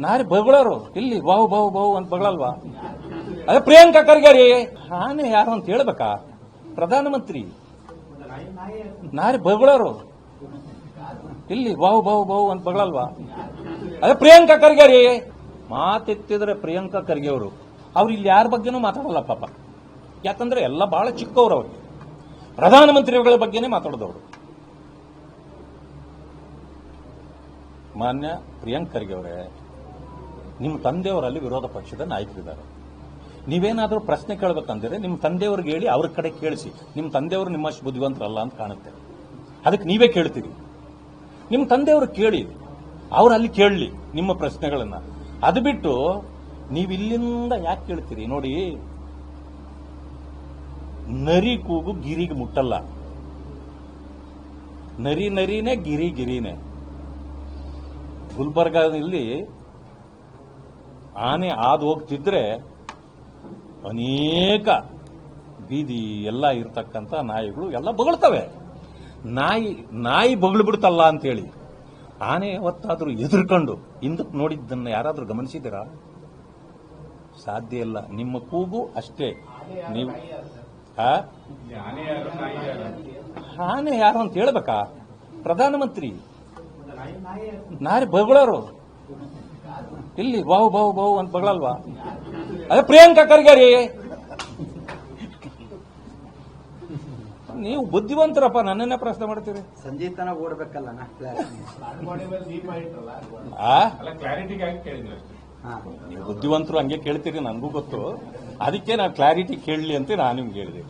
ನಾರಿ ಬಗಳರು ಇಲ್ಲಿ ಬಾವು ಬಾವು ಬಾವು ಅಂತ ಬಗಳಲ್ವಾ? ಅದೇ ಪ್ರಿಯಾಂಕಾ ಖರ್ಗೆ ರೀ. ನಾನೇ ಯಾರು ಅಂತ ಹೇಳ್ಬೇಕಾ? ಪ್ರಧಾನಮಂತ್ರಿ ನಾರಿ ಬಗಳರು ಇಲ್ಲಿ ಬಾವು ಬಾವು ಬಾವು ಅಂತ ಬಗಳಲ್ವಾ? ಅದೇ ಪ್ರಿಯಾಂಕಾ ಖರ್ಗೆ ರೀ. ಮಾತೆತ್ತಿದ್ರೆ ಪ್ರಿಯಾಂಕಾ ಖರ್ಗೆ ಅವ್ರು ಇಲ್ಲಿ ಯಾರ ಬಗ್ಗೆನೂ ಮಾತಾಡಲ್ಲ ಪಾಪ. ಯಾಕಂದ್ರೆ ಎಲ್ಲ ಬಹಳ ಚಿಕ್ಕವರು ಅವ್ರಿಗೆ. ಪ್ರಧಾನಮಂತ್ರಿಗಳ ಬಗ್ಗೆನೇ ಮಾತಾಡೋದವರು. ಮಾನ್ಯ ಪ್ರಿಯಾಂಕ್ ಖರ್ಗೆ ಅವರೇ, ನಿಮ್ಮ ತಂದೆಯವರಲ್ಲಿ ವಿರೋಧ ಪಕ್ಷದ ನಾಯಕರಿದ್ದಾರೆ. ನೀವೇನಾದರೂ ಪ್ರಶ್ನೆ ಕೇಳಬೇಕಂದ್ರೆ ನಿಮ್ಮ ತಂದೆಯವ್ರಿಗೆ ಹೇಳಿ, ಅವ್ರ ಕಡೆ ಕೇಳಿಸಿ. ನಿಮ್ಮ ತಂದೆಯವರು ನಿಮ್ಮಷ್ಟು ಬುದ್ಧಿವಂತರಲ್ಲ ಅಂತ ಕಾಣುತ್ತೆ. ಅದಕ್ಕೆ ನೀವೇ ಕೇಳ್ತೀರಿ. ನಿಮ್ಮ ತಂದೆಯವರು ಕೇಳಿ, ಅವ್ರು ಅಲ್ಲಿ ಕೇಳಲಿ ನಿಮ್ಮ ಪ್ರಶ್ನೆಗಳನ್ನ. ಅದು ಬಿಟ್ಟು ನೀವು ಇಲ್ಲಿಂದ ಯಾಕೆ ಕೇಳ್ತೀರಿ? ನೋಡಿ, ನರಿ ಕೂಗು ಗಿರಿಗೆ ಮುಟ್ಟಲ್ಲ. ನರಿ ನರಿನೇ, ಗಿರಿ ಗಿರಿನೇ. ಗುಲ್ಬರ್ಗಾದಲ್ಲಿ ಆನೆ ಹಾದು ಹೋಗ್ತಿದ್ರೆ ಅನೇಕ ಬೀದಿ ಎಲ್ಲ ಇರ್ತಕ್ಕಂಥ ನಾಯಿಗಳು ಎಲ್ಲ ಬೊಗಳ್ತವೆ. ನಾಯಿ ಬೊಗಳು ಬಿಡ್ತಲ್ಲ ಅಂತೇಳಿ ಆನೆ ಯಾವತ್ತಾದ್ರೂ ಎದುರ್ಕೊಂಡು ಹಿಂದಕ್ಕೆ ನೋಡಿದ್ದನ್ನ ಯಾರಾದ್ರೂ ಗಮನಿಸಿದ್ದೀರಾ? ಸಾಧ್ಯ ಇಲ್ಲ. ನಿಮ್ಮ ಕೂಗು ಅಷ್ಟೇ. ನೀವು ಆನೆ ಯಾರು ಅಂತ ಹೇಳ್ಬೇಕಾ? ಪ್ರಧಾನಮಂತ್ರಿ ನಾರಿ ಬಗಳರು ಇಲ್ಲಿ ಬಾವು ಬಾವು ಬಾವು ಅಂತ ಬಗಳಲ್ವಾ? ಅದೇ ಪ್ರಿಯಾಂಕಾ ಖರ್ಗೆ ರೀ. ನೀವು ಬುದ್ಧಿವಂತರಪ್ಪ, ನನ್ನನ್ನೇ ಪ್ರಶ್ನೆ ಮಾಡ್ತೀರಿ. ಸಂಜೀತನ ಓಡ್ಬೇಕಲ್ಲ. ನೀವು ಬುದ್ಧಿವಂತರು ಹಂಗೆ ಕೇಳ್ತೀರಿ, ನನಗೂ ಗೊತ್ತು. ಅದಕ್ಕೆ ನಾವು ಕ್ಲಾರಿಟಿ ಕೇಳಲಿ ಅಂತ ನಾನು ನಿಮ್ಗೆ ಹೇಳಿದೆ.